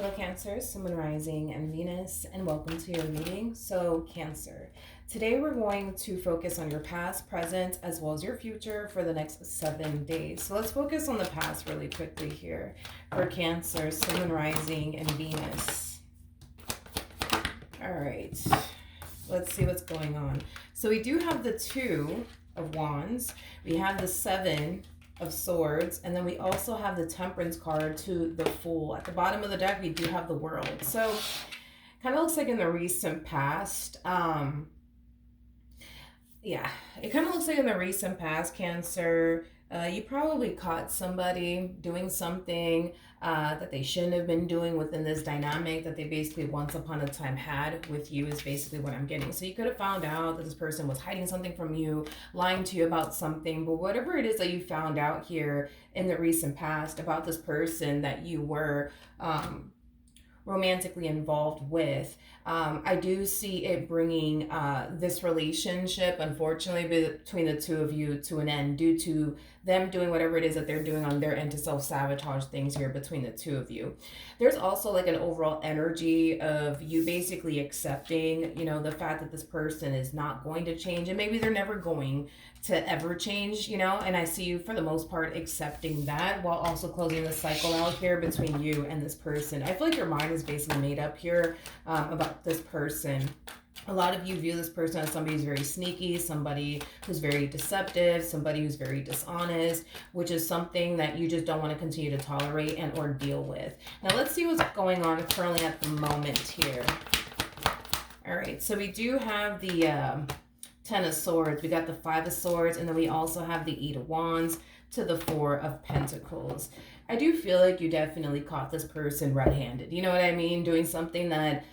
Hello, Cancer, Sun, Moon, Rising, and Venus, and welcome to your reading. So, Cancer, today we're going to focus on your past, present, as well as your future for the next 7 days. So, let's focus on the past really quickly here for Cancer, Sun, Moon, Rising, and Venus. All right, let's see what's going on. So, we do have the Two of Wands, we have the Seven of Swords, and then we also have the Temperance card to the Fool. At the bottom of the deck, we do have the World. So kind of looks like in the recent past, yeah, it kind of looks like in the recent past, Cancer, you probably caught somebody doing something that they shouldn't have been doing within this dynamic that they basically once upon a time had with you is basically what I'm getting. So you could have found out that this person was hiding something from you, lying to you about something, but whatever it is that you found out here in the recent past about this person that you were romantically involved with, I do see it bringing this relationship, unfortunately, between the two of you to an end due to them doing whatever it is that they're doing on their end to self-sabotage things here between the two of you. There's also like an overall energy of you basically accepting, the fact that this person is not going to change, and maybe they're never going to ever change, and I see you for the most part accepting that while also closing the cycle out here between you and this person. I feel like your mind is basically made up here about this person. A lot of you view this person as somebody who's very sneaky, somebody who's very deceptive, somebody who's very dishonest, which is something that you just don't want to continue to tolerate and or deal with. Now let's see what's going on currently at the moment here. All right, so we do have the Ten of Swords, we got the Five of Swords, and then we also have the Eight of Wands to the Four of Pentacles. I do feel like you definitely caught this person red-handed. You know what I mean? Doing something that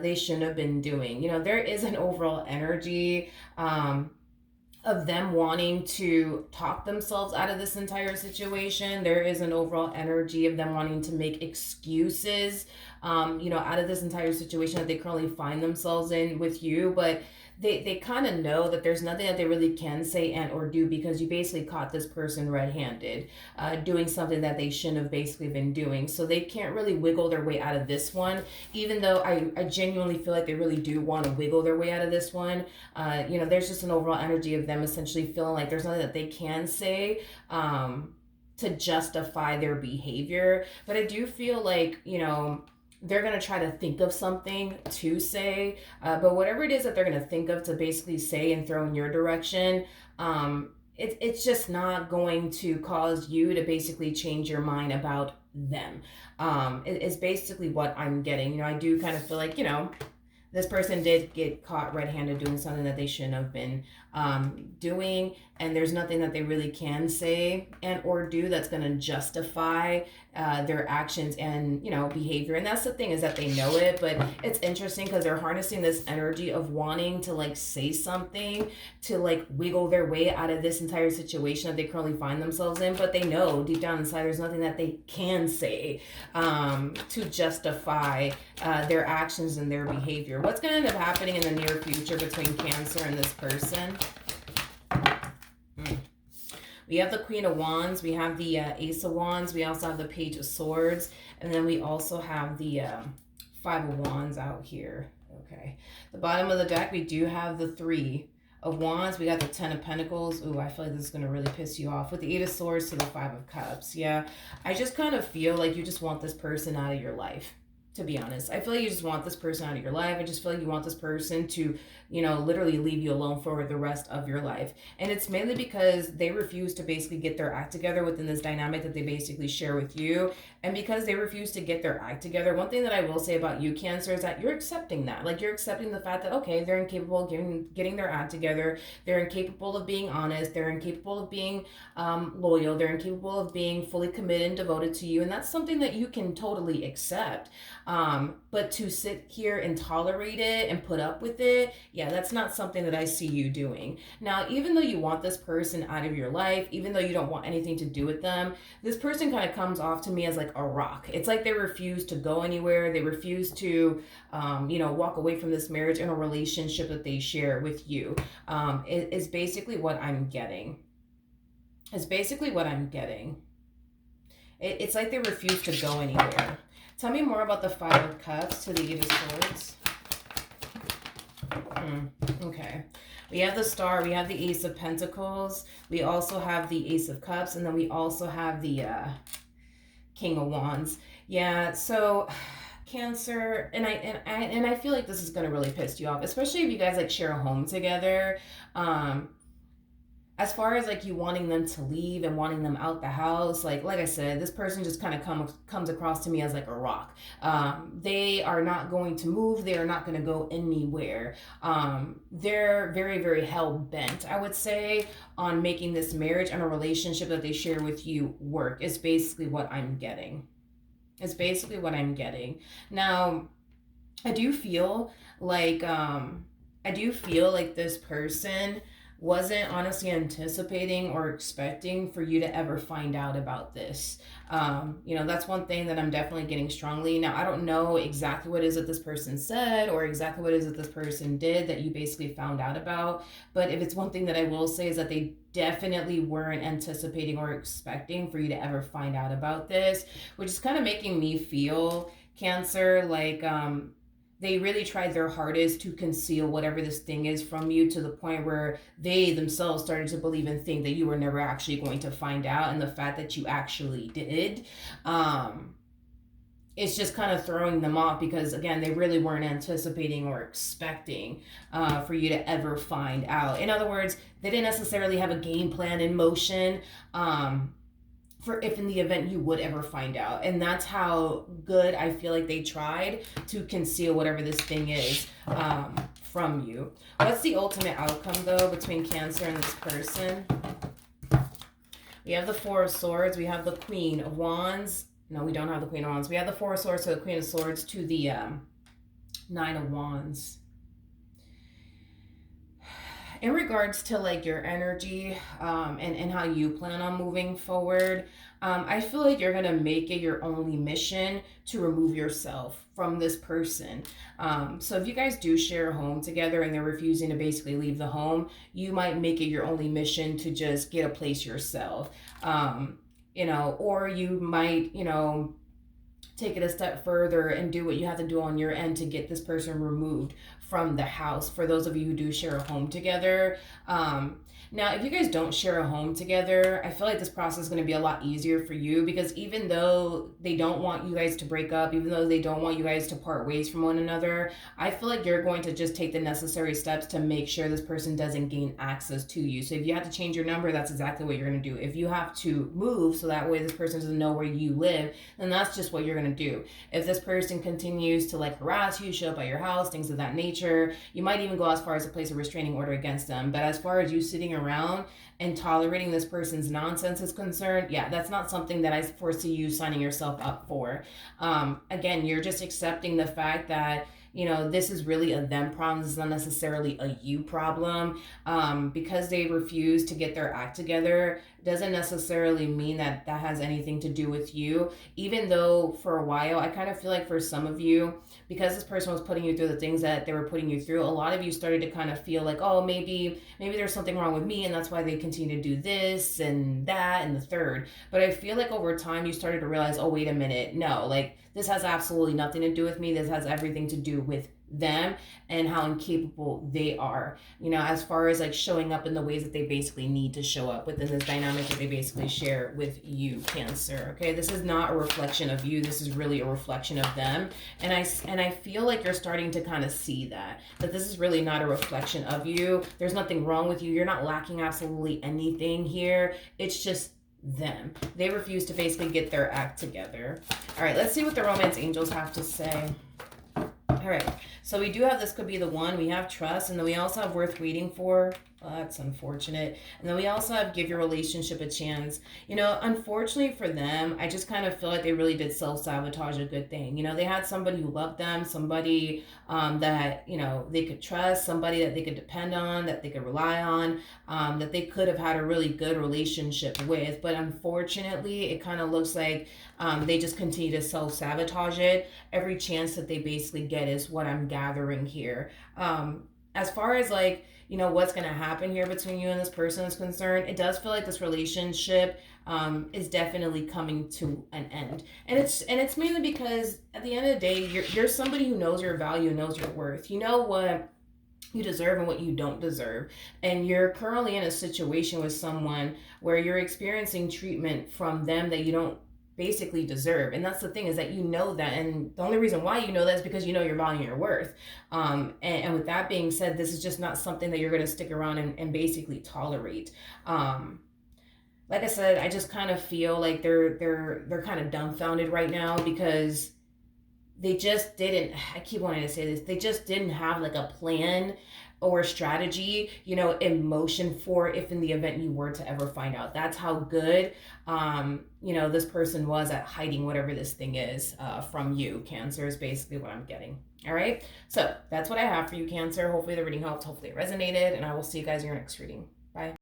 they shouldn't have been doing. There is an overall energy of them wanting to talk themselves out of this entire situation. There is an overall energy of them wanting to make excuses, out of this entire situation that they currently find themselves in with you. But they kind of know that there's nothing that they really can say and or do because you basically caught this person red-handed doing something that they shouldn't have basically been doing. So they can't really wiggle their way out of this one, even though I genuinely feel like they really do want to wiggle their way out of this one. There's just an overall energy of them essentially feeling like there's nothing that they can say to justify their behavior. But I do feel like, they're going to try to think of something to say, but whatever it is that they're going to think of to basically say and throw in your direction, it's just not going to cause you to basically change your mind about them. It's basically what I'm getting. I do kind of feel like, this person did get caught red-handed doing something that they shouldn't have been doing, and there's nothing that they really can say and or do that's going to justify their actions and behavior. And that's the thing, is that they know it, but it's interesting because they're harnessing this energy of wanting to like say something to like wiggle their way out of this entire situation that they currently find themselves in, but they know deep down inside there's nothing that they can say to justify their actions and their behavior. What's going to end up happening in the near future between Cancer and this person? We have the Queen of Wands, we have the Ace of Wands, we also have the Page of Swords, and then we also have the Five of Wands out here. Okay, the bottom of the deck, we do have the Three of Wands, we got the Ten of Pentacles. Ooh, I feel like this is going to really piss you off. With the Eight of Swords to the Five of Cups. Yeah, I just kind of feel like you just want this person out of your life. To be honest, I feel like you just want this person out of your life. I just feel like you want this person to, literally leave you alone for the rest of your life. And it's mainly because they refuse to basically get their act together within this dynamic that they basically share with you. And because they refuse to get their act together, one thing that I will say about you, Cancer, is that you're accepting that. Like, you're accepting the fact that, okay, they're incapable of getting their act together. They're incapable of being honest. They're incapable of being loyal. They're incapable of being fully committed and devoted to you. And that's something that you can totally accept. But to sit here and tolerate it and put up with it, yeah, that's not something that I see you doing. Now, even though you want this person out of your life, even though you don't want anything to do with them, this person kind of comes off to me as like a rock. It's like they refuse to go anywhere. They refuse to, walk away from this marriage and a relationship that they share with you. It's basically what I'm getting. It's basically what I'm getting. It's like they refuse to go anywhere. Tell me more about the Five of Cups to the Eight of Swords. Okay. We have the Star, we have the Ace of Pentacles, we also have the Ace of Cups, and then we also have the King of Wands. Yeah, so Cancer, and I feel like this is gonna really piss you off, especially if you guys like share a home together. As far as like you wanting them to leave and wanting them out the house, like I said, this person just kind of comes across to me as like a rock. They are not going to move. They are not going to go anywhere. They're very, very hell bent, I would say, on making this marriage and a relationship that they share with you work. Is basically what I'm getting. It's basically what I'm getting. Now, I do feel like this person wasn't honestly anticipating or expecting for you to ever find out about this. That's one thing that I'm definitely getting strongly. Now, I don't know exactly what it is that this person said or exactly what it is that this person did that you basically found out about. But if it's one thing that I will say is that they definitely weren't anticipating or expecting for you to ever find out about this, which is kind of making me feel, Cancer, like they really tried their hardest to conceal whatever this thing is from you, to the point where they themselves started to believe and think that you were never actually going to find out. And the fact that you actually did, it's just kind of throwing them off, because again, they really weren't anticipating or expecting for you to ever find out. In other words, they didn't necessarily have a game plan in motion. For if in the event you would ever find out. And that's how good I feel like they tried to conceal whatever this thing is from you. What's the ultimate outcome, though, between Cancer and this person? We have the Four of Swords. We have the Queen of Wands. No, we don't have the Queen of Wands. We have the Four of Swords to the Queen of Swords to the Nine of Wands. In regards to like your energy and how you plan on moving forward, I feel like you're going to make it your only mission to remove yourself from this person. So if you guys do share a home together and they're refusing to basically leave the home, you might make it your only mission to just get a place yourself. Or you might, take it a step further and do what you have to do on your end to get this person removed from the house, for those of you who do share a home together. Now, if you guys don't share a home together, I feel like this process is going to be a lot easier for you, because even though they don't want you guys to break up, even though they don't want you guys to part ways from one another, I feel like you're going to just take the necessary steps to make sure this person doesn't gain access to you. So if you have to change your number, that's exactly what you're going to do. If you have to move so that way this person doesn't know where you live, then that's just what you're going to do. If this person continues to like harass you, show up at your house, things of that nature, you might even go as far as to place a restraining order against them. But as far as you sitting around and tolerating this person's nonsense is concerned, yeah, that's not something that I foresee you signing yourself up for. Again, you're just accepting the fact that this is really a them problem. This is not necessarily a you problem. Because they refuse to get their act together doesn't necessarily mean that that has anything to do with you. Even though for a while, I kind of feel like for some of you, because this person was putting you through the things that they were putting you through, a lot of you started to kind of feel like, oh, maybe there's something wrong with me, and that's why they continue to do this and that and the third. But I feel like over time you started to realize, oh, wait a minute, no, like this has absolutely nothing to do with me. This has everything to do with them and how incapable they are, as far as like showing up in the ways that they basically need to show up within this dynamic that they basically share with you, Cancer. Okay, this is not a reflection of you. This is really a reflection of them. And I feel like you're starting to kind of see that this is really not a reflection of you. There's nothing wrong with you. You're not lacking absolutely anything here. It's just them. They refuse to basically get their act together. All right, let's see what the romance angels have to say. All right, so we do have this could be the one. We have trust, and then we also have worth waiting for. Well, that's unfortunate. And then we also have give your relationship a chance. Unfortunately for them, I just kind of feel like they really did self-sabotage a good thing. They had somebody who loved them, somebody that, they could trust, somebody that they could depend on, that they could rely on, that they could have had a really good relationship with. But unfortunately, it kind of looks like they just continue to self-sabotage it. Every chance that they basically get is what I'm gathering here. as far as like, what's going to happen here between you and this person is concerned, it does feel like this relationship is definitely coming to an end. And it's mainly because at the end of the day, you're somebody who knows your value, knows your worth. You know what you deserve and what you don't deserve. And you're currently in a situation with someone where you're experiencing treatment from them that you don't basically deserve. And that's the thing, is that you know that. And the only reason why you know that is because you know your value and your worth. And with that being said, this is just not something that you're going to stick around and basically tolerate. Um, like I said, I just kind of feel like they're kind of dumbfounded right now because they just didn't, I keep wanting to say this, they just didn't have like a plan or a strategy, in motion for if in the event you were to ever find out. That's how good this person was at hiding whatever this thing is from you. Cancer is basically what I'm getting. All right, so that's what I have for you, Cancer. Hopefully the reading helped, hopefully it resonated, and I will see you guys in your next reading. Bye.